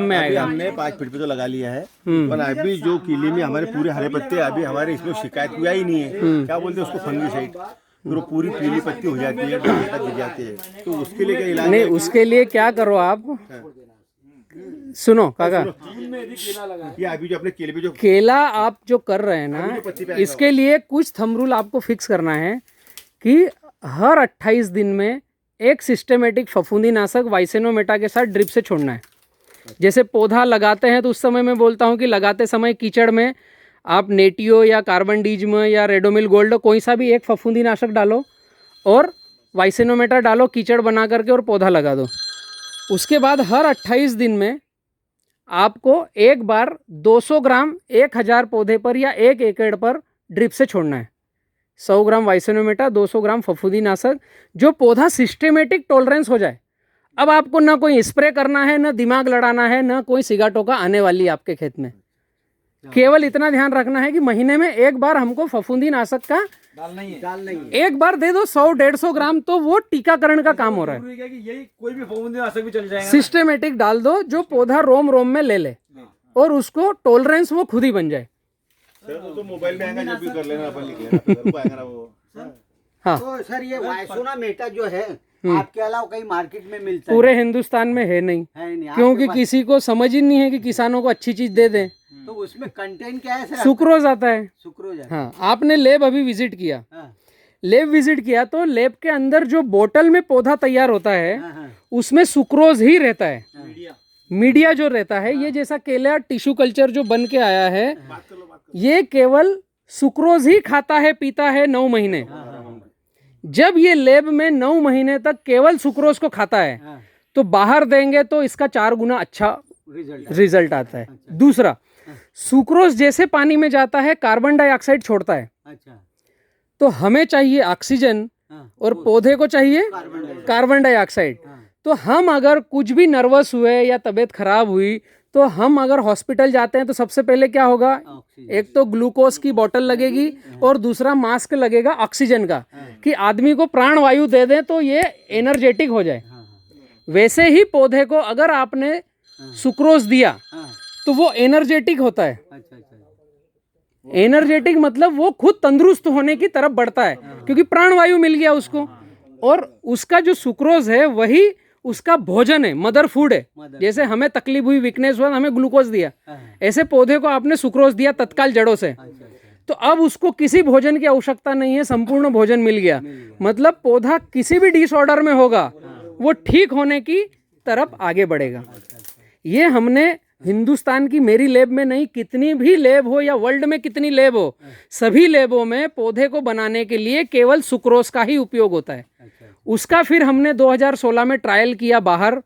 में अभी आएगा। हमने 5 फीट पे तो लगा लिया है, पर अभी जो किले में हमारे पूरे हरे पत्ते, अभी हमारे इसमें शिकायत हुआ ही नहीं है। क्या बोलते हैं उसको, फंगीसाइड, फिर वो पूरी पीली पत्ती हो जाती है, डाल तक गिर जाती है। तो उसके लिए क्या इलाज नहीं, है? उसके लिए क्या करो आप, सुनो काका, ये अभी जो अपने केले पे जो केला आप जो कर रहे हैं अभी ना, जो पत्ती पे आएगा इसके लिए कुछ थंब रूल आपको फिक्स करना है कि हर 28 दिन में एक सिस्टेमेटिक फफूंदीनाशक वाइसेनोमेटा के साथ ड्रिप से छोड़ना है। जैसे पौधा लगाते हैं तो उस समय मैं बोलता हूँ कि लगाते समय कीचड़ में आप नेटियो या कार्बनडीज्म या रेडोमिल गोल्ड कोई सा भी एक फफूंदीनाशक डालो और वाइसेनोमेटा डालो, कीचड़ बना करके और पौधा लगा दो। उसके बाद हर 28 दिन में आपको एक बार 200 ग्राम 1000 पौधे पर या 1 एकड़ पर ड्रिप से छोड़ना है। 100 ग्राम वाइसेनोमेटा, 200 ग्राम फफूंदीनाशक, जो पौधा सिस्टेमेटिक टॉलरेंस हो जाए। अब आपको ना कोई स्प्रे करना है, ना दिमाग लड़ाना है, ना कोई सिगाटोका आने वाली है आपके खेत में। केवल इतना ध्यान रखना है कि महीने में एक बार हमको फफूंदीनाशक का डालना ही है। एक बार दे दो, 100-150 ग्राम, तो वो टीकाकरण का काम हो रहा है। जरूरी है कि यही कोई भी फफूंदीनाशक भी चल जाएगा। सिस्टेमेटिक डाल दो, जो पौधा रोम रोम में ले ले और उसको टॉलरेंस वो खुद ही बन जाए। सर तो मोबाइल में आएगा, जब भी कर लेना, अपन लिख लेना, घर को आएगा ना वो। हाँ, तो सर ये वाइसोनामेटा जो है आपके अलावा कहीं मार्केट में मिलता पूरे हिंदुस्तान में है नहीं, है नहीं? क्योंकि आपके पास- किसी को समझ ही नहीं है कि किसानों को अच्छी चीज दे दें। तो उसमें कंटेंट क्या है सर? सुक्रोज आता है। सुक्रोज है। हाँ, आपने लेब अभी विजिट किया, हाँ, लेब विजिट किया तो लेब के अंदर जो बोतल में पौधा तैयार होता है हाँ, हाँ, उसमें सुक्रोज ही रहता है। हाँ। मीडिया जो रहता है, ये जैसा केला टिश्यू कल्चर जो बन के आया है, ये केवल सुक्रोज ही खाता है, पीता है 9 महीने। जब ये लेब में 9 महीने तक केवल सुक्रोज को खाता है, हाँ, तो बाहर देंगे तो इसका 4 गुना अच्छा रिजल्ट आता है। दूसरा, सुक्रोज जैसे पानी में जाता है कार्बन डाइऑक्साइड छोड़ता है, अच्छा, तो हमें चाहिए ऑक्सीजन हाँ, और पौधे को चाहिए कार्बन डाइऑक्साइड। तो हम अगर कुछ भी नर्वस हुए या तबीयत खराब हुई तो हम अगर हॉस्पिटल जाते हैं तो सबसे पहले क्या होगा, ऑक्सीजन। एक तो ग्लूकोज की बोतल लगेगी और दूसरा मास्क लगेगा ऑक्सीजन का, कि आदमी को प्राण वायु दे दें तो ये एनर्जेटिक हो जाए। हाँ, वैसे ही पौधे को अगर आपने सुक्रोज दिया हाँ, तो वो एनर्जेटिक होता है। अच्छा, अच्छा, एनर्जेटिक मतलब वो खुद तंदुरुस्त होने की तरफ बढ़ता है, क्योंकि प्राणवायु मिल गया उसको। और उसका जो सुक्रोज है वही उसका भोजन है, मदर फूड है। जैसे हमें तकलीफ हुई, वीकनेस हुआ, हमें ग्लूकोज दिया, ऐसे पौधे को आपने सुक्रोज दिया तत्काल जड़ों से, तो अब उसको किसी भोजन की आवश्यकता नहीं है, संपूर्ण भोजन मिल गया। मतलब पौधा किसी भी डिसऑर्डर में होगा वो ठीक होने की तरफ आगे बढ़ेगा। ये हमने हिंदुस्तान की मेरी लैब में नहीं, कितनी भी लैब हो या वर्ल्ड में कितनी लैब हो, सभी लैबों में पौधे को बनाने के लिए केवल सुक्रोज का ही उपयोग होता है। उसका फिर हमने 2016 में ट्रायल किया बाहर,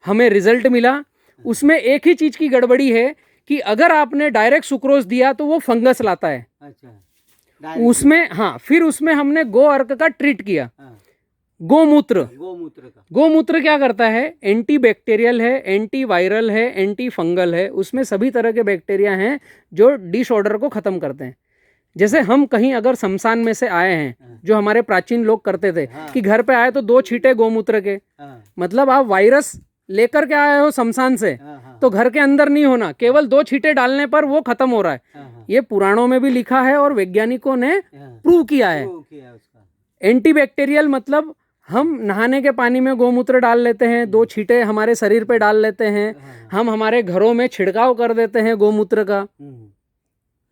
हमें रिजल्ट मिला। उसमें एक ही चीज की गड़बड़ी है कि अगर आपने डायरेक्ट सुक्रोज दिया तो वो फंगस लाता है अच्छा, उसमें। हाँ, फिर उसमें हमने गो अर्क का ट्रीट किया, हाँ, गोमूत्र। गोमूत्र का गोमूत्र क्या करता है, एंटी बैक्टीरियल है, एंटी वायरल है, एंटी फंगल है, उसमें सभी तरह के बैक्टीरिया हैं जो डिसऑर्डर को खत्म करते हैं। जैसे हम कहीं अगर शमशान में से आए हैं, जो हमारे प्राचीन लोग करते थे कि घर पे आए तो 2 छींटे गोमूत्र के, हाँ, मतलब आप वायरस लेकर के आए हो शमशान से, हाँ, हाँ, तो घर के अंदर नहीं होना, केवल 2 छींटे डालने पर वो खत्म हो रहा है। हाँ, हाँ, ये पुराणों में भी लिखा है और वैज्ञानिकों ने हाँ, प्रूव किया है। वो किया उसका। एंटीबैक्टीरियल मतलब हम नहाने के पानी में गोमूत्र डाल लेते हैं, 2 छींटे हमारे शरीर पे डाल लेते हैं, हम हमारे घरों में छिड़काव कर देते हैं गोमूत्र का,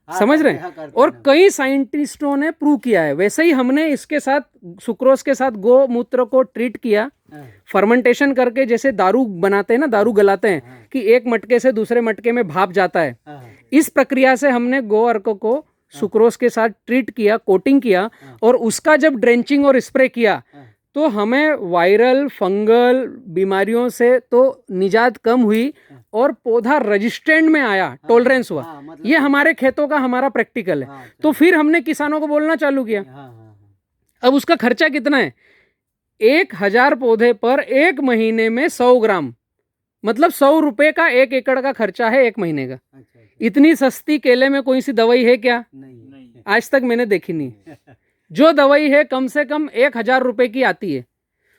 हाँ, समझ रहे हाँ, हैं। करते और हैं। कई साइंटिस्टों ने प्रूव किया है। वैसे ही हमने इसके साथ सुक्रोज के साथ गोमूत्र को ट्रीट किया, हाँ, फर्मेंटेशन करके, जैसे दारू बनाते हैं ना, दारू गलाते हैं कि एक मटके से दूसरे मटके में भाप जाता है, हाँ, इस प्रक्रिया से हमने गो अर्क को सुक्रोज के साथ ट्रीट किया, कोटिंग किया, और उसका जब ड्रेंचिंग और स्प्रे किया तो हमें वायरल फंगल बीमारियों से तो निजात कम हुई और पौधा रजिस्टेंट में आया, टॉलरेंस हुआ। हाँ, मतलब ये हमारे खेतों का हमारा प्रैक्टिकल है। हाँ, तो फिर हमने किसानों को बोलना चालू किया। हाँ, हाँ, अब उसका खर्चा कितना है, 1000 पौधे पर 1 महीने में 100 ग्राम, मतलब 100 रुपए का 1 एकड़ का खर्चा है 1 महीने का। अच्छा, अच्छा, इतनी सस्ती केले में कोई सी दवाई है क्या, नहीं, आज तक मैंने देखी नहीं। जो दवाई है कम से कम 1000 रुपए की आती है,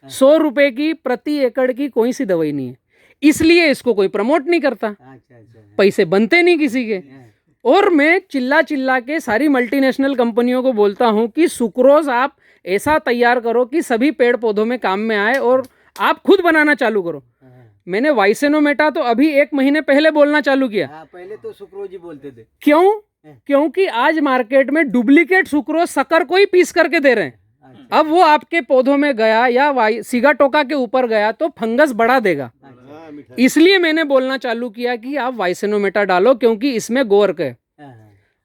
100 रुपए की प्रति एकड़ की कोई सी दवाई नहीं है। इसलिए इसको कोई प्रमोट नहीं करता, अच्छा अच्छा पैसे बनते नहीं किसी के। और मैं चिल्ला चिल्ला के सारी मल्टीनेशनल कंपनियों को बोलता हूँ कि सुक्रोज आप ऐसा तैयार करो कि सभी पेड़ पौधों में काम में आए और आप खुद बनाना चालू करो। मैंने वाइसेनोमेटा तो अभी 1 महीने पहले बोलना चालू किया। हाँ, पहले तो सुक्रोज ही बोलते थे। क्यों? क्योंकि आज मार्केट में डुप्लीकेट सुक्रोज शक्कर को ही पीस करके दे रहे हैं। अब वो आपके पौधों में गया या सिगाटोका के ऊपर गया तो फंगस बढ़ा देगा। इसलिए मैंने बोलना चालू किया कि आप वाइसेनोमेटा डालो, क्योंकि इसमें गोवर्क है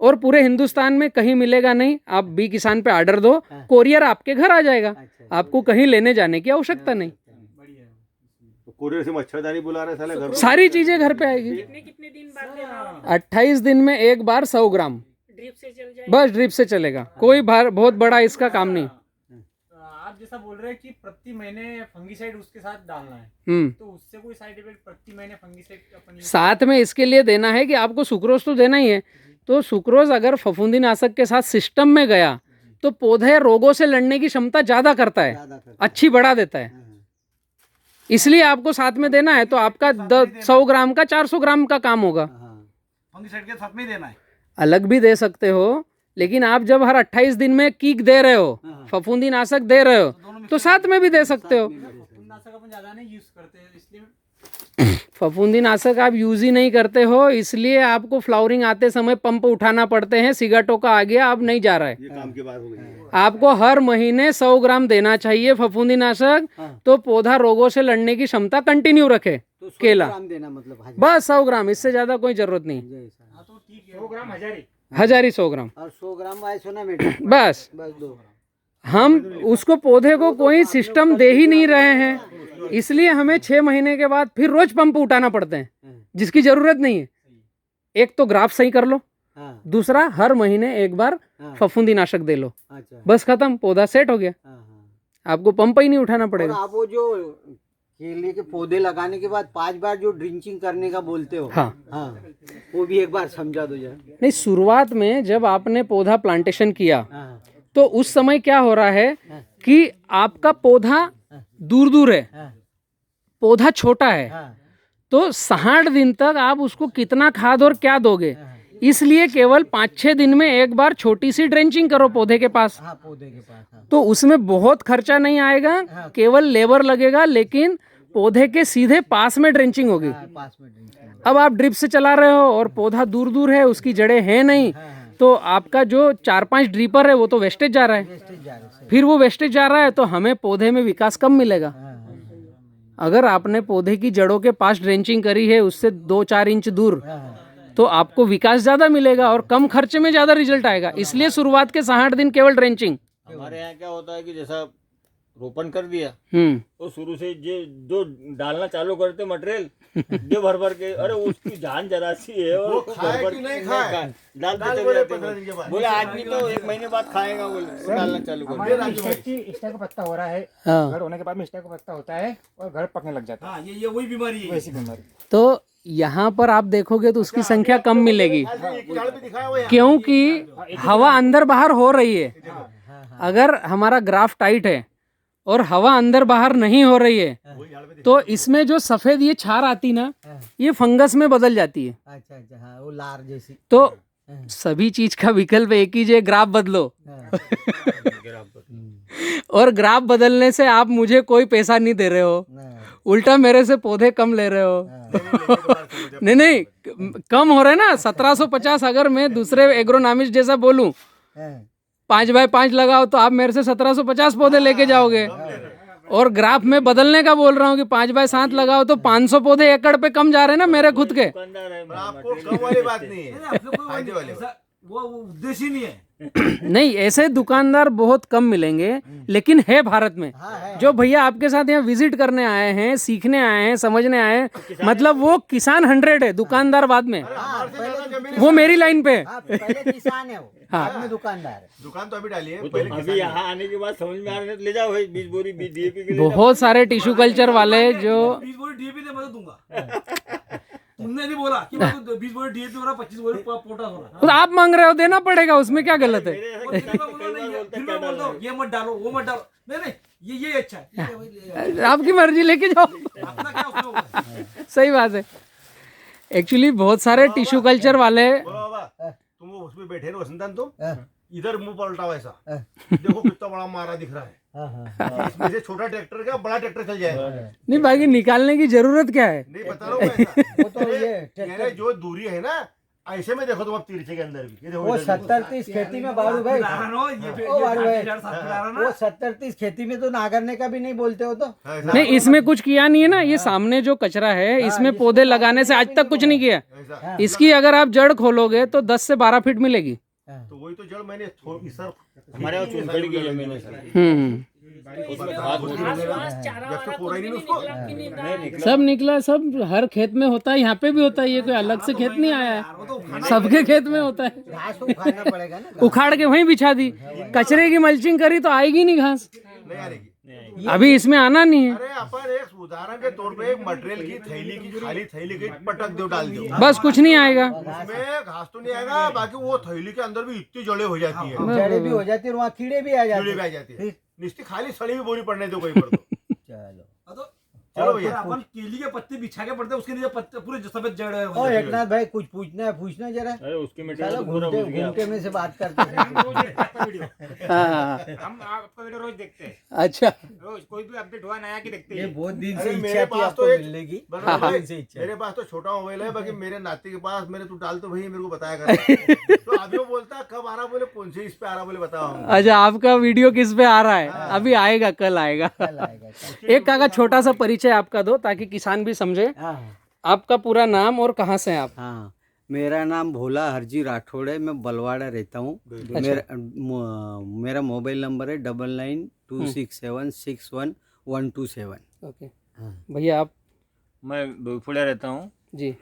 और पूरे हिंदुस्तान में कहीं मिलेगा नहीं। आप बी किसान पे ऑर्डर दो, कोरियर आपके घर आ जाएगा, आपको कहीं लेने जाने की आवश्यकता नहीं। कोरियर से मच्छरदानी बुला रहे साले घर पे। सारी चीजें घर पे आएगी। कितने दिन बाद देना? 28 दिन में एक बार 100 ग्राम ड्रिप से चल जाए? बस ड्रिप से चलेगा, कोई बहुत बड़ा इसका काम नहीं। आप जैसा बोल रहे हैं कि प्रति महीने फंगीसाइड उसके साथ डालना है, तो उससे कोई साइड इफेक्ट प्रति महीने फंगीसाइड अपन साथ में इसके लिए देना है कि आपको सुक्रोज तो देना ही है। तो सुक्रोज अगर फफूंदीनाशक के साथ सिस्टम में गया तो पौधे रोगों से लड़ने की क्षमता ज्यादा करता है, अच्छी बढ़ा देता है। इसलिए आपको साथ में देना है, तो आपका 100 ग्राम का 400 ग्राम का काम होगा। फंगीसाइड के साथ में ही देना है। अलग भी दे सकते हो, लेकिन आप जब हर 28 दिन में कीक दे रहे हो, फफूंदीनाशक दे रहे हो, तो साथ में भी दे सकते हो। फंगीनाशक अपन ज्यादा नहीं यूज करते हैं, इसलिए फफूंदीनाशक आप यूज ही नहीं करते हो, इसलिए आपको फ्लावरिंग आते समय पंप उठाना पड़ते हैं। सिगाटोका आ गया, अब नहीं जा रहा है। ये काम की बात हो गई। आपको हर महीने 100 ग्राम देना चाहिए फफूंदीनाशक, तो पौधा रोगों से लड़ने की क्षमता कंटिन्यू रखे। तो 100 केला ग्राम देना मतलब हजार। बस 100 ग्राम, इससे ज्यादा कोई जरूरत नहीं। हाँ तो ठीक है, 100 ग्राम हजारी। हजारी 100 ग्राम और 100 ग्राम वाइसेनोमेटा बस। बस दो। हम उसको पौधे को कोई सिस्टम दे ही नहीं रहे हैं, इसलिए हमें 6 महीने के बाद फिर रोज पंप उठाना पड़ते हैं, जिसकी जरूरत नहीं है। एक तो ग्राफ सही कर लो, हाँ, दूसरा हर महीने एक बार फफूंदीनाशक दे लो, अच्छा बस खत्म, पौधा सेट हो गया। हाँ, हाँ। आपको पंप ही नहीं उठाना और पड़ेगा। आप वो जो केले के पौधे लगाने के बाद 5 बार जो ड्रिंचिंग करने का बोलते हो, हाँ हाँ, वो भी एक बार समझा दो जरा। नहीं, शुरुआत में जब आपने पौधा प्लांटेशन किया हाँ, तो उस समय क्या हो रहा है कि आपका पौधा दूर दूर है, हाँ, पौधा छोटा है, हाँ, तो 60 दिन तक आप उसको कितना खाद और क्या दोगे, इसलिए केवल 5-6 दिन में एक बार छोटी सी ड्रेंचिंग करो पौधे के पास। हाँ, पौधे के पास, हाँ, तो उसमें बहुत खर्चा नहीं आएगा, केवल लेबर लगेगा, लेकिन पौधे के सीधे पास में ड्रेंचिंग होगी। हाँ, पास में ड्रिंचिंग। अब आप ड्रिप से चला रहे हो और पौधा दूर दूर है, उसकी जड़ें हैं नहीं, तो आपका जो 4-5 ड्रीपर है वो तो वेस्टेज जा रहा है। वेस्टेज जा रहे हैं। फिर वो वेस्टेज जा रहा है तो हमें पौधे में विकास कम मिलेगा। अगर आपने पौधे की जड़ों के पास ड्रेंचिंग करी है उससे 2-4 इंच दूर, तो आपको विकास ज्यादा मिलेगा और कम खर्चे में ज्यादा रिजल्ट आएगा। इसलिए शुरुआत के 60 दिन केवल ड्रेंचिंग। हमारे यहाँ क्या होता है कि जैसा रोपण कर दिया हम्म तो शुरू से जो डालना चालू करते मटेरियल जो भर के, अरे उसकी जान जरा सी है और वो भर खाए भर कि के नहीं खाए? डालते डाल चले बोले जाते 15 दिन के हैं। बाद। बोले आदमी तो 1 महीने बाद खाएगा, बोले वो डालना चालू कर हमारे स्टेक का पत्ता हो रहा है, हाँ। घर होने के बाद में स्टेक का पत्ता होता है और घर पकने लग जाता है। हाँ, ये वही बीमारी है। वैसी बीमारी। तो यहाँ पर आप देखोगे तो उसकी संख्या कम मिलेगी, एक झाड़ पे दिखाया हुआ है। क्योंकि हवा अंदर बाहर हो रही है। अगर हमारा ग्राफ टाइट है और हवा अंदर बाहर नहीं हो रही है तो इसमें जो सफेद ये छार आती ना, ये फंगस में बदल जाती है। अच्छा अच्छा, हाँ, वो लार जैसी। तो सभी चीज का विकल्प एक ही है, ग्राफ बदलो। और ग्राफ बदलने से आप मुझे कोई पैसा नहीं दे रहे हो, उल्टा मेरे से पौधे कम ले रहे हो। नहीं, कम हो रहे ना 1750। अगर मैं दूसरे एग्रोनॉमिस्ट जैसा बोलूं 5x5 लगाओ तो आप मेरे से 1750 पौधे लेके जाओगे, और ग्राफ में बदलने का बोल रहा हूँ कि 5x7 लगाओ तो 500 पौधे एकड़ पे कम जा रहे हैं ना मेरे खुद के। दुकानदार है आपको कम वाली बात नहीं है, फायदे वाली बात। वो उद्देश्य ही नहीं है। नहीं, ऐसे दुकानदार बहुत कम मिलेंगे, लेकिन है भारत में। जो भैया आपके साथ यहाँ विजिट करने आए हैं, सीखने आए हैं, समझने आए हैं, मतलब वो किसान 100 है, दुकानदार बाद में। वो मेरी लाइन पे है। हाँ, पहले किसान है वो, बाद में दुकानदार है। दुकान तो अभी डाली है, वो पहले तो अभी यहाँ आने के बाद समझ में आ रहा है, ले जाओ भाई 20 बोरी DAP के लिए बहुत सारे टिश्यू कल्चर वाले जो 20 बोरी डीएपी दे, मैं तो दूंगा। तुमने नहीं बोला कि मैं तो 20 बोरी डीएपी हो रहा, 25 बोरी पोटास हो रहा। तो आप मांग रहे हो, देना पड़ेगा, उसमें क्या गलत है। फिर मैं बोलता हूँ ये मत डालो, वो मत डालो। नहीं नहीं, ये अच्छा है। आपकी मर्जी, लेके जाओ। अपना क्या उसमें होगा? सही बात है। एक्चुअली बहुत सारे टिश्यू कल्चर वाले बोलो बाबा, तुम वो उसमें बैठे ना वसंतन, तुम इधर मुंह पलटाओ ऐसा, देखो कितना बड़ा मारा दिख रहा है। इसमें से छोटा ट्रैक्टर का बड़ा ट्रैक्टर चल जाएगा। नहीं बाकी निकालने की जरूरत क्या है? नहीं बता रहा हूँ मैं ऐसा। वो तो ये जो दूरी है ना, ऐसे में देखो तुम अब तिरछे के अंदर भी, ये देखो वो इधर भी। 70-30 खेती में बारू भाई, ओ बारू भाई, वो 70-30 खेती में तो नागरने का भी नहीं बोलते हो तो। ऐसा नहीं इसमें कुछ किया नहीं है ना, ये सामने जो कचरा है इसमें पौधे लगाने से आज तक कुछ नहीं किया। ऐसा इसकी अगर आप जड़ खोलोगे तो 10 से 12 फीट मिलेगी। तो वही तो जड़ मैंने सर हमारे यहाँ चुनखड़ी की जमीन है सर। चारा जब वारा तक पूरा ही नहीं कुछ भी उसको निकला कि नहीं था? सब निकला, सब हर खेत में होता है, यहाँ पे भी होता है, ये कोई अलग से खेत नहीं आया है, सबके खेत में होता है। घास तो उखाड़ना पड़ेगा ना। उखाड़ के वहीं बिछा दी, कचरे की मल्चिंग करी तो आएगी नहीं घास, नहीं आ रही। अभी इसमें आना नहीं है। अरे अपन एक उदाहरण के तौर पे एक मटेरियल की थैली की, खाली थैली की पटक दो, डाल दो, बस कुछ नहीं आएगा। उसमें घास तो नहीं आएगा, बाकी वो थैली के अंदर भी इतनी जड़ें हो जाती है, जड़ें भी हो जाती है, वहाँ कीड़े भी आ कीड़े जाते भी आ हैं। जाती है। निश्चित खाली सड़ी भी बोरी पड़ने दो कहीं पर तो। चलो चलो भैया, अपन केली के पत्ते बिछा के पड़ते उसके नीचे पत्ते पूरे सफेद जड़ है। और एकनाथ भाई कुछ पूछना जरा। अरे उसके चलो मटेरियल पूरा घूमते बुझ गया। घूमते में से बात करते हैं। हाँ, हम आपका वीडियो रोज देखते हैं, अच्छा रोज कोई भी अपडेट हुआ नया की देखते ये हैं। बहुत दिन से अरे इच्छा मेरे थी पास आपको तो एक मिलने की। बना भाई, बहुत दिन से इच्छा है। मेरे पास तो छोटा मोबाइल है, बाकी मेरे नाती के पास मेरे तू डाल तो भाई मेरे को बताया कर। तो अभी वो बोलता कब आ रहा, बोले कौन से इस पे आ रहा, बोले बताओ हम। अच्छा, आपका वीडियो किस पे आ रहा है? अभी आएगा, कल आएगा। कल आएगा, कल। एक काका छोटा सा परिचय आपका दो ताकि किसान भी समझे। हाँ आपका पूरा नाम और कहाँ से हैं आप? हाँ, मेरा नाम भोला हरजी राठौड़ है, मैं बलवाड़ा रहता हूँ। मेरा मोबाइल नंबर है 9926761127। ओके हाँ। भैया आप? मैं डोईफुड़िया रहता हूँ जी,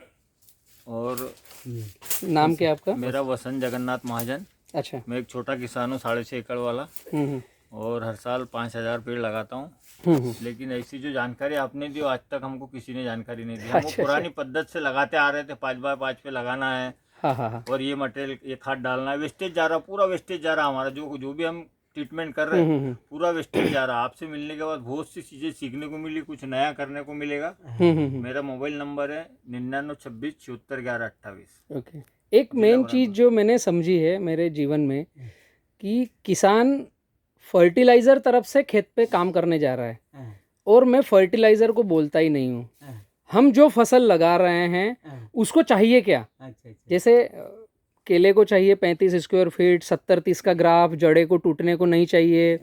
और नाम क्या है आपका? मेरा वसंत जगन्नाथ महाजन। अच्छा। मैं एक छोटा किसान हूँ, 6.5 एकड़ वाला, हम्म और हर साल 5000 पेड़ लगाता हूँ। लेकिन ऐसी जो जानकारी आपने दी आज तक हमको किसी ने जानकारी नहीं दी। हमको पुरानी पद्धति से लगाते आ रहे थे, 5x5 पे लगाना है हाँ हाँ हाँ। और ये मटेरियल, ये खाद डालना है, वेस्टेज जा रहा, पूरा वेस्टेज जा रहा हमारा। जो भी हम ट्रीटमेट कर रहे हैं पूरा वेस्टेज जा रहा। आपसे मिलने के बाद बहुत सी चीजें सीखने को मिली, कुछ नया करने को मिलेगा। मेरा मोबाइल नंबर है 9926741128। ओके, एक मेन चीज़ जो मैंने समझी है मेरे जीवन में कि किसान फर्टिलाइज़र तरफ से खेत पे काम करने जा रहा है और मैं फर्टिलाइज़र को बोलता ही नहीं हूँ। हम जो फसल लगा रहे हैं उसको चाहिए क्या? जैसे केले को चाहिए 35 स्क्वायर फीट, 70-30 का ग्राफ, जड़े को टूटने को नहीं चाहिए,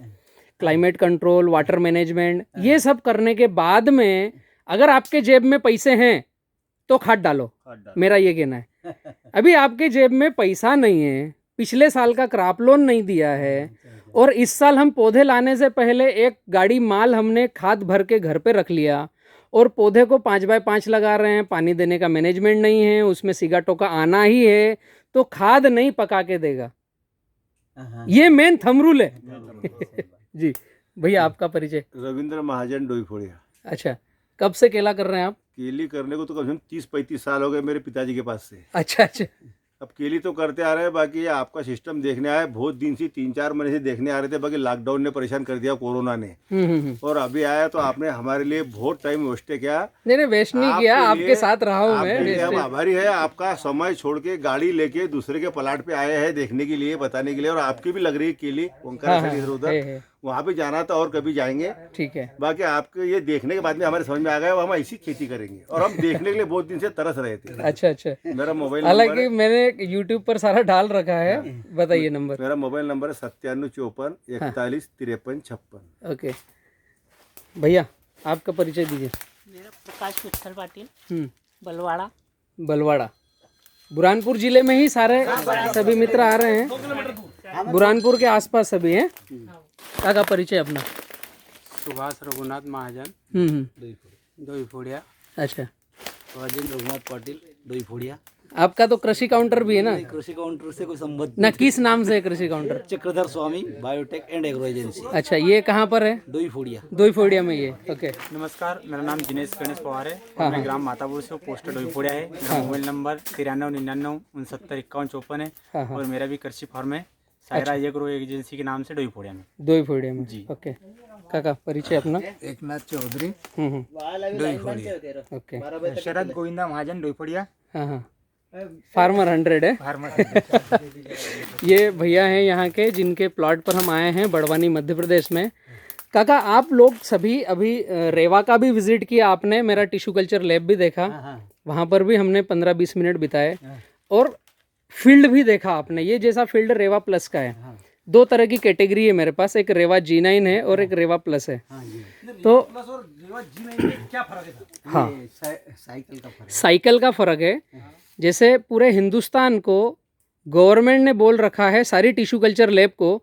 क्लाइमेट कंट्रोल, वाटर मैनेजमेंट, ये सब करने के बाद में अगर आपके जेब में पैसे हैं तो खाद डालो, मेरा ये कहना है। अभी आपके जेब में पैसा नहीं है, पिछले साल का क्रॉप लोन नहीं दिया है और इस साल हम पौधे लाने से पहले एक गाड़ी माल हमने खाद भर के घर पे रख लिया और पौधे को 5x5 लगा रहे हैं, पानी देने का मैनेजमेंट नहीं है, उसमें सीगा टोका आना ही है तो खाद नहीं पका के देगा। ये मेन थंब रूल है। जी भैया, आपका परिचय? रविंद्र महाजन डोईफोड़िया। अच्छा, कब से केला कर रहे हैं आप? केली करने को तो कम से कम 30-35 साल हो गए मेरे पिताजी के पास से। अच्छा अच्छा। अब केली तो करते आ रहे हैं, बाकी ये आपका सिस्टम देखने आए, बहुत दिन से 3-4 महीने से देखने आ रहे थे, बाकी लॉकडाउन ने परेशान कर दिया, कोरोना ने। और अभी आया तो आपने हमारे लिए बहुत टाइम वेस्ट किया। नहीं वेस्ट नहीं किया, आपके साथ रहा हूँ मैं। हम आभारी है, आपका समय छोड़ के गाड़ी लेके दूसरे के प्लाट पे आए हैं देखने के लिए, बताने के लिए। और आपकी भी लग रही है केली ओंकार इधर उधर, वहाँ पे जाना था और कभी जाएंगे। ठीक है। बाकी आपके ये देखने के बाद में हमारे समझ में आ गया हम ऐसी खेती करेंगे और हम देखने के लिए बहुत दिन से तरस रहे थे। अच्छा अच्छा। मेरा मोबाइल हालांकि मैंने YouTube पर सारा डाल रखा है, बताइए नंबर। मेरा मोबाइल नंबर है 9754415356। ओके भैया, आपका परिचय दीजिए। मेरा प्रकाश विठल पाटिल, बलवाड़ा। बलवाड़ा बुरहानपुर जिले में ही सारे सभी मित्र आ रहे हैं, बुरहानपुर के आसपास सभी हैं। का परिचय अपना? सुभाष रघुनाथ महाजन, डोईफोड़िया। अच्छा, राजेंद्र रघुनाथ पाटिल, डोईफोड़िया। आपका तो कृषि काउंटर भी है ना? कृषि काउंटर से कोई संबंध ना, किस नाम से है कृषि counter? Chakradhar Swami biotech and agro agency, अच्छा, ये कहाँ पर है? डोईफोड़िया। डोईफोड़िया में ये। ओके, नमस्कार, मेरा नाम दिनेश गणेश पवार है और मैं ग्राम मातापुर से हूँ, पोस्ट डोईफोड़िया है। मेरा मोबाइल नंबर 9399695154 है और मेरा भी कृषि फार्म है सायरा एग्रो एजेंसी के नाम से डोईफोड़िया में। डोईफोड़िया में जी। ओके, काका परिचय अपना? एकनाथ चौधरी हम्म, ओके, शरद गोविंदा महाजन डोईफोड़िया हाँ हाँ, फार्मर 100 है। फार्मर। ये भैया हैं यहाँ के जिनके प्लॉट पर हम आए हैं बड़वानी मध्य प्रदेश में। काका आप लोग सभी अभी रेवा का भी विजिट किया आपने, मेरा टिश्यू कल्चर लैब भी देखा, वहाँ पर भी हमने 15-20 मिनट बिताए, और फील्ड भी देखा आपने। ये जैसा फील्ड रेवा प्लस का है। दो तरह की कैटेगरी है मेरे पास, एक रेवा G9 है और एक रेवा प्लस है। तो क्या फर्क है? हाँ, साइकिल का फर्क। साइकिल का फर्क है। जैसे पूरे हिंदुस्तान को गवर्नमेंट ने बोल रखा है सारी टिश्यू कल्चर लैब को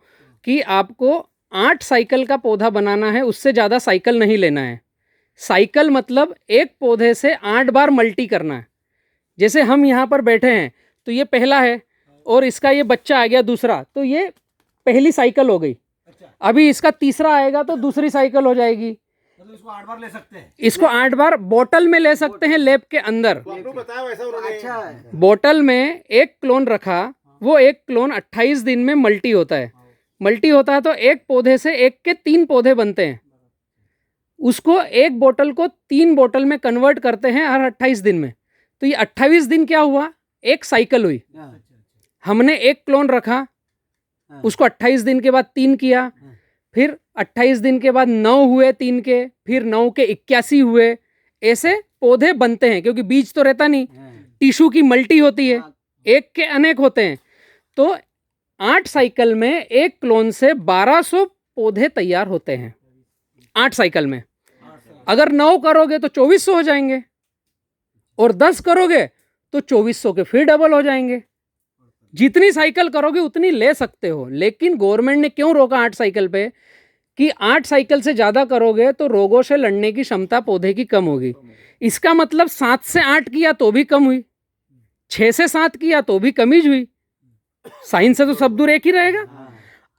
कि आपको 8 साइकिल का पौधा बनाना है, उससे ज़्यादा साइकिल नहीं लेना है। साइकिल मतलब एक पौधे से 8 बार मल्टी करना है। जैसे हम यहाँ पर बैठे हैं तो ये पहला है और इसका ये बच्चा आ गया दूसरा, तो ये पहली साइकिल हो गई। अभी इसका तीसरा आएगा तो दूसरी साइकिल हो जाएगी। मतलब इसको 8 बार ले सकते हैं? इसको 8 बार बोतल में ले सकते हैं लैब के अंदर। आपको बताया वैसा उन्होंने। अच्छा, बोतल में एक क्लोन रखा, वो एक क्लोन 28 दिन में मल्टी होता है। मल्टी होता है तो एक पौधे से एक के 3 पौधे बनते हैं। उसको एक बोतल को 3 बोतल में कन्वर्ट करते हैं हर 28 दिन में। तो ये 28 दिन क्या हुआ, एक साइकिल हुई। हमने एक क्लोन रखा, उसको 28 दिन के बाद 3 किया, फिर 28 दिन के बाद 9 हुए 3 के, फिर 9 के 81 हुए। ऐसे पौधे बनते हैं, क्योंकि बीज तो रहता नहीं, टिश्यू की मल्टी होती है, एक के अनेक होते हैं। तो 8 साइकिल में एक क्लोन से 1200 पौधे तैयार होते हैं 8 साइकिल में। अगर 9 करोगे तो 2400 हो जाएंगे, और 10 करोगे तो 2400 के फिर डबल हो जाएंगे। जितनी साइकिल करोगे उतनी ले सकते हो। लेकिन गवर्नमेंट ने क्यों रोका 8 साइकिल पे, कि 8 साइकिल से ज़्यादा करोगे तो रोगों से लड़ने की क्षमता पौधे की कम होगी। इसका मतलब 7 से 8 किया तो भी कम हुई, 6 से 7 किया तो भी कमीज हुई। साइंस से तो सब दूर एक ही रहेगा।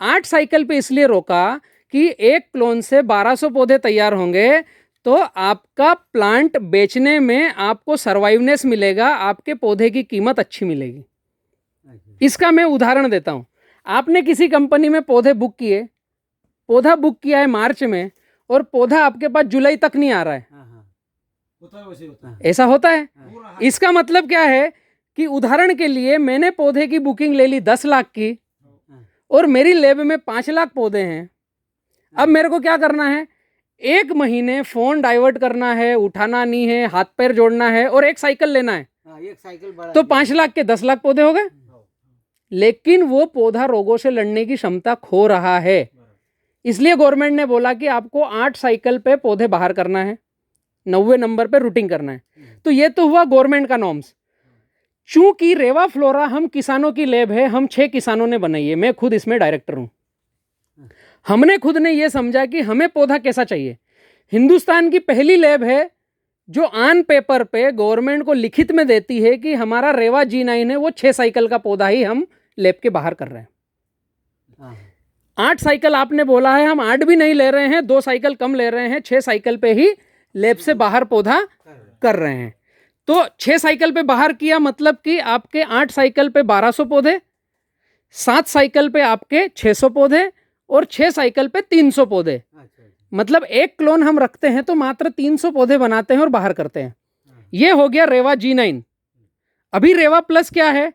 8 साइकिल पे इसलिए रोका कि एक क्लोन से 1200 पौधे तैयार होंगे, तो आपका प्लांट बेचने में आपको सर्वाइवनेस मिलेगा, आपके पौधे की कीमत अच्छी मिलेगी। इसका मैं उदाहरण देता हूँ। आपने किसी कंपनी में पौधे बुक किए, पौधा बुक किया है मार्च में, और पौधा आपके पास जुलाई तक नहीं आ रहा है। होता है, वैसे ही होता है। ऐसा होता है। इसका मतलब क्या है कि उदाहरण के लिए मैंने पौधे की बुकिंग ले ली 10 लाख की, और मेरी लैब में 5 लाख पौधे हैं। अब मेरे को क्या करना है, 1 महीने फोन डाइवर्ट करना है, उठाना नहीं है, हाथ पैर जोड़ना है, और एक साइकिल लेना है। एक साइकिल बड़ा तो 5 लाख के 10 लाख पौधे हो गए। लेकिन वो पौधा रोगों से लड़ने की क्षमता खो रहा है। इसलिए गवर्नमेंट ने बोला कि आपको 8 साइकिल पे पौधे बाहर करना है, 90 नंबर पे रूटिंग करना है। तो ये तो हुआ गवर्नमेंट का नॉर्म्स। चूंकि रेवा फ्लोरा हम किसानों की लैब है, हम 6 किसानों ने बनाई है, मैं खुद इसमें डायरेक्टर हूँ। हमने खुद ने ये समझा कि हमें पौधा कैसा चाहिए। हिंदुस्तान की पहली लैब है जो ऑन पेपर पे गवर्नमेंट को लिखित में देती है कि हमारा रेवा G9 है, वो 6 साइकिल का पौधा ही हम लैब के बाहर कर रहे हैं। 8 साइकिल आपने बोला है, हम 8 भी नहीं ले रहे हैं, 2 साइकिल कम ले रहे हैं, 6 साइकिल पे ही लैब से बाहर पौधा कर रहे हैं। तो 6 साइकिल पे बाहर किया मतलब कि आपके 8 साइकिल पे 1200 पौधे, 7 साइकिल पे आपके 600 पौधे, और 6 साइकिल पे 300 पौधे। मतलब एक क्लोन हम रखते हैं तो मात्र 300 पौधे बनाते हैं और बाहर करते हैं। ये हो गया रेवा G9। अभी रेवा प्लस क्या है,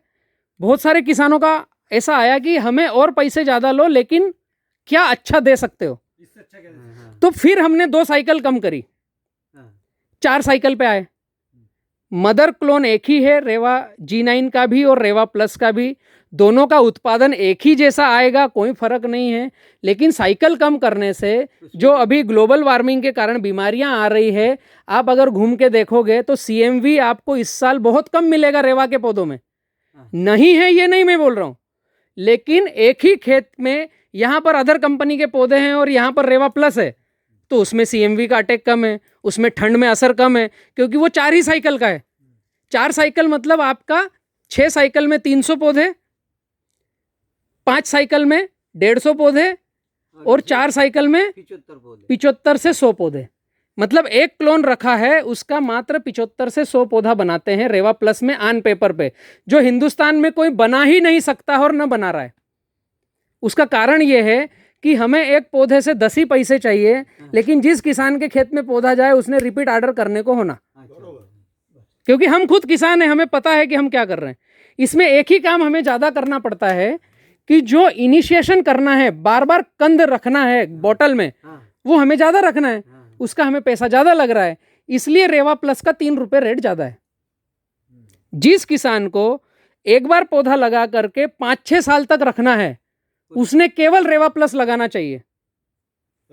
बहुत सारे किसानों का ऐसा आया कि हमें और पैसे ज़्यादा लो, लेकिन क्या अच्छा दे सकते हो। इससे अच्छा क्या देना? तो फिर हमने 2 साइकिल कम करी, 4 साइकिल पे आए। मदर क्लोन एक ही है, रेवा G9 का भी और रेवा प्लस का भी। दोनों का उत्पादन एक ही जैसा आएगा, कोई फर्क नहीं है। लेकिन साइकिल कम करने से जो अभी ग्लोबल वार्मिंग के कारण बीमारियां आ रही है, आप अगर घूम के देखोगे तो CMV आपको इस साल बहुत कम मिलेगा रेवा के पौधों में। नहीं है ये नहीं मैं बोल रहा हूँ, लेकिन एक ही खेत में यहाँ पर अदर कंपनी के पौधे हैं और यहाँ पर रेवा प्लस है, तो उसमें CMV का अटैक कम है, उसमें ठंड में असर कम है, क्योंकि वो 4 ही साइकिल का है। 4 साइकिल मतलब आपका 6 साइकिल में 300 पौधे, 5 साइकिल में 150 पौधे, और 4 साइकिल में 75 से 100 पौधे। मतलब एक क्लोन रखा है, उसका मात्र 75 से 100 पौधा बनाते हैं रेवा प्लस में ऑन पेपर पे, जो हिंदुस्तान में कोई बना ही नहीं सकता और न बना रहा है। उसका कारण यह है कि हमें एक पौधे से 10 ही पैसे चाहिए, लेकिन जिस किसान के खेत में पौधा जाए उसने रिपीट ऑर्डर करने को होना, क्योंकि हम खुद किसान हैं, हमें पता है कि हम क्या कर रहे हैं। इसमें एक ही काम हमें ज़्यादा करना पड़ता है कि जो इनिशिएशन करना है, बार बार कंद रखना है बॉटल में, वो हमें ज़्यादा रखना है, उसका हमें पैसा ज़्यादा लग रहा है, इसलिए रेवा प्लस का 3 रुपये रेट ज़्यादा है। जिस किसान को एक बार पौधा लगा करके 5-6 साल तक रखना है, उसने केवल रेवा प्लस लगाना चाहिए,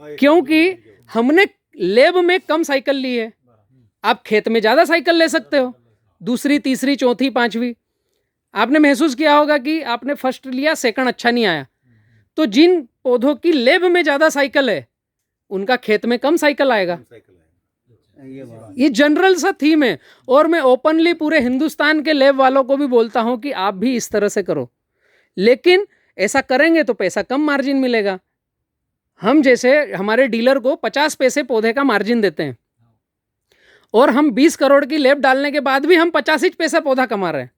क्योंकि हमने लेब में कम साइकिल ली है। आप खेत में ज़्यादा साइकिल ले सकते हो, दूसरी, तीसरी, चौथी, पांचवी। आपने महसूस किया होगा कि आपने फर्स्ट लिया, सेकंड अच्छा नहीं आया, तो जिन पौधों की लेब में ज़्यादा साइकिल है उनका खेत में कम साइकिल आएगा। ये जनरल सा थीम है, और मैं ओपनली पूरे हिंदुस्तान के लेब वालों को भी बोलता हूं कि आप भी इस तरह से करो, लेकिन ऐसा करेंगे तो पैसा कम मार्जिन मिलेगा। हम जैसे हमारे डीलर को 50 पैसे पौधे का मार्जिन देते हैं, और हम 20 करोड़ की लेब डालने के बाद भी हम 85 पैसा पौधा कमा रहे हैं।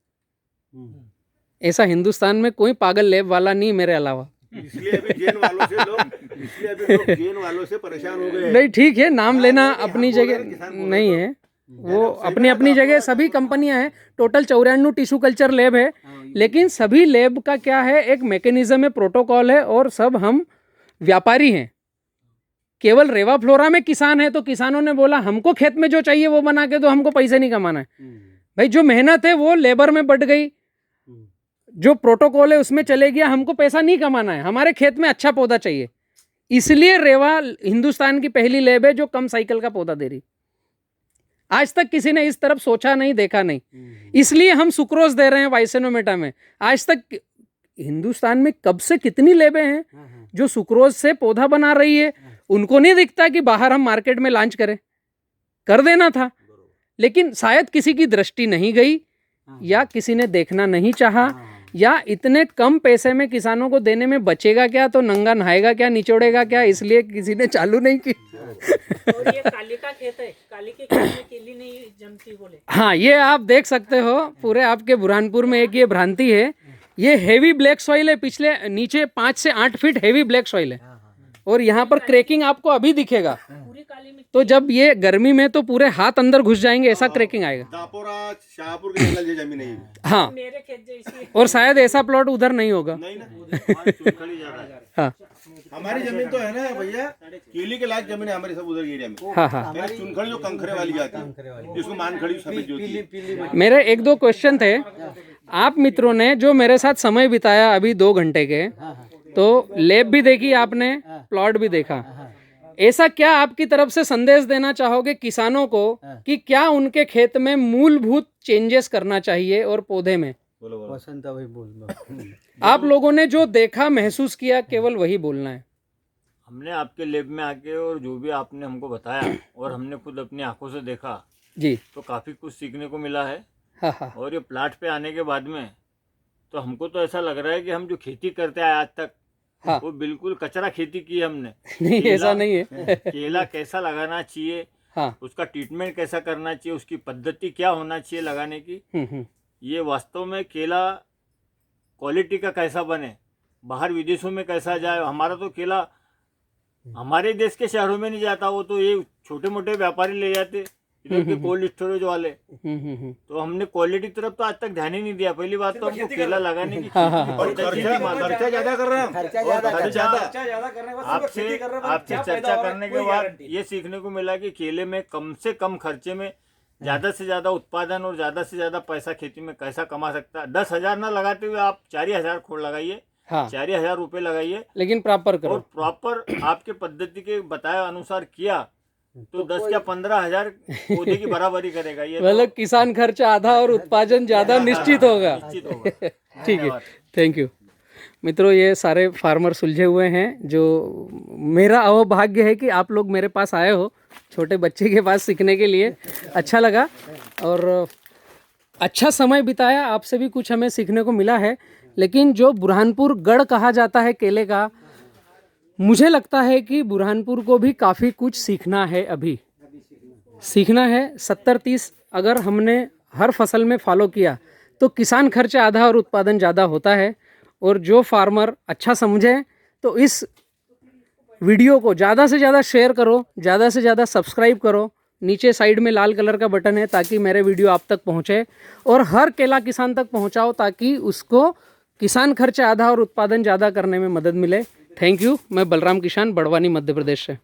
ऐसा हिंदुस्तान में कोई पागल लेब वाला नहीं मेरे अलावा। इसलिए अभी जेन वालों से परेशान हो गए। नहीं, ठीक है, नाम लेना अपनी जगह नहीं है, वो अपनी अपनी जगह सभी कंपनियां हैं। टोटल 94 टिश्यू कल्चर लेब है, लेकिन सभी लेब का क्या है, एक मैकेनिज्म है, प्रोटोकॉल है, और सब हम व्यापारी हैं। केवल रेवा फ्लोरा में किसान है, तो किसानों ने बोला हमको खेत में जो चाहिए वो बना के दो, हमको पैसे नहीं कमाना है। भाई जो मेहनत है वो लेबर में बढ़ गई, जो प्रोटोकॉल है उसमें चले गया, हमको पैसा नहीं कमाना है, हमारे खेत में अच्छा पौधा चाहिए। इसलिए रेवा हिंदुस्तान की पहली लेब है जो कम साइकिल का पौधा दे रही। आज तक किसी ने इस तरफ सोचा नहीं, देखा नहीं, इसलिए हम सुक्रोज दे रहे हैं वाइसेनोमेटा में। आज तक हिंदुस्तान में कब से कितनी लेबें हैं जो सुक्रोज से पौधा बना रही है, उनको नहीं दिखता कि बाहर हम मार्केट में लॉन्च करें, कर देना था, लेकिन शायद किसी की दृष्टि नहीं गई, या किसी ने देखना नहीं चाहा, या इतने कम पैसे में किसानों को देने में बचेगा क्या, तो नंगा नहाएगा क्या, निचोड़ेगा क्या, इसलिए किसी ने चालू नहीं की। और ये काली का खेत है, काली के खेत में केली नहीं जमती बोले। हाँ, ये आप देख सकते हो, पूरे आपके बुरहानपुर में एक ये भ्रांति है। ये हेवी ब्लैक सॉइल है, पिछले नीचे 5 से 8 फीट हेवी ब्लैक सॉइल है, और यहाँ पर क्रैकिंग आपको अभी दिखेगा। पूरी काली मिट्टी, तो जब ये गर्मी में तो पूरे हाथ अंदर घुस जाएंगे, ऐसा क्रैकिंग आएगा। दापोरा शाहपुर के जंगल जैसी जमीन है। हाँ, मेरे खेत जैसी। और शायद ऐसा प्लॉट उधर नहीं होगा। नहीं ना, हाँ हमारी जमीन तो है ना भैया, केली के लायक जमीन है हमारी, सब उधर एरिया में। हाँ हाँ, चुनखड़ी जो कंखरे वाली जाती है, जिसको मानखड़ी सफेद जो होती है। मेरे 1-2 क्वेश्चन थे। आप मित्रों ने जो मेरे साथ समय बिताया अभी 2 घंटे के, तो लेब भी देखी आपने, प्लॉट भी देखा, ऐसा क्या आपकी तरफ से संदेश देना चाहोगे किसानों को कि क्या उनके खेत में मूलभूत चेंजेस करना चाहिए और पौधे में? वसंत भाई बोल। आप लोगों ने जो देखा, महसूस किया, केवल वही बोलना है। हमने आपके लैब में आके और जो भी आपने हमको बताया और हमने खुद अपनी आंखों से देखा, जी तो काफ़ी कुछ सीखने को मिला है। हाँ हाँ, और ये प्लाट पे आने के बाद में तो हमको तो ऐसा लग रहा है कि हम जो खेती करते आए आज तक, हाँ। वो बिल्कुल कचरा खेती की है हमने। नहीं, ऐसा नहीं है। केला कैसा लगाना चाहिए, हाँ, उसका ट्रीटमेंट कैसा करना चाहिए, उसकी पद्धति क्या होना चाहिए लगाने की, ये वास्तव में केला क्वालिटी का कैसा बने, बाहर विदेशों में कैसा जाए। हमारा तो केला हमारे देश के शहरों में नहीं जाता, वो तो ये छोटे मोटे व्यापारी ले जाते इधर के कोल्ड स्टोरेज वाले। तो हमने क्वालिटी तरफ तो आज तक ध्यान ही नहीं दिया। पहली बात तो हमको केला लगाने की और खर्चा ज्यादा कर रहे हैं हम, खर्चा ज्यादा। आपसे चर्चा करने के बाद ये सीखने को मिला कि केले में कम से कम खर्चे में ज्यादा से ज्यादा उत्पादन और ज्यादा से ज्यादा पैसा खेती में कैसा कमा सकता है। 10,000 ना लगाते हुए आप 4,000 खोड़ लगाइए, हाँ, 4,000 रुपए लगाइए, लेकिन प्रॉपर करो। और प्रॉपर आपके पद्धति के बताए अनुसार किया तो 10 या 15,000 पौधे की बराबरी करेगा। ये मतलब किसान खर्च आधा और उत्पादन ज्यादा निश्चित होगा। निश्चित होगा। ठीक है, थैंक यू मित्रों। ये सारे फार्मर सुलझे हुए हैं। जो मेरा अहोभाग्य है कि आप लोग मेरे पास आए हो, छोटे बच्चे के पास सीखने के लिए। अच्छा लगा और अच्छा समय बिताया, आपसे भी कुछ हमें सीखने को मिला है। लेकिन जो बुरहानपुर गढ़ कहा जाता है केले का, मुझे लगता है कि बुरहानपुर को भी काफ़ी कुछ सीखना है, अभी सीखना है। 70-30 अगर हमने हर फसल में फॉलो किया तो किसान खर्च आधा और उत्पादन ज़्यादा होता है। और जो फार्मर अच्छा समझे तो इस वीडियो को ज़्यादा से ज़्यादा शेयर करो, ज़्यादा से ज़्यादा सब्सक्राइब करो। नीचे साइड में लाल कलर का बटन है ताकि मेरे वीडियो आप तक पहुँचे, और हर केला किसान तक पहुँचाओ ताकि उसको किसान खर्च आधा और उत्पादन ज़्यादा करने में मदद मिले। Thank you. मैं बलराम किसान, बड़वानी, मध्य प्रदेश से।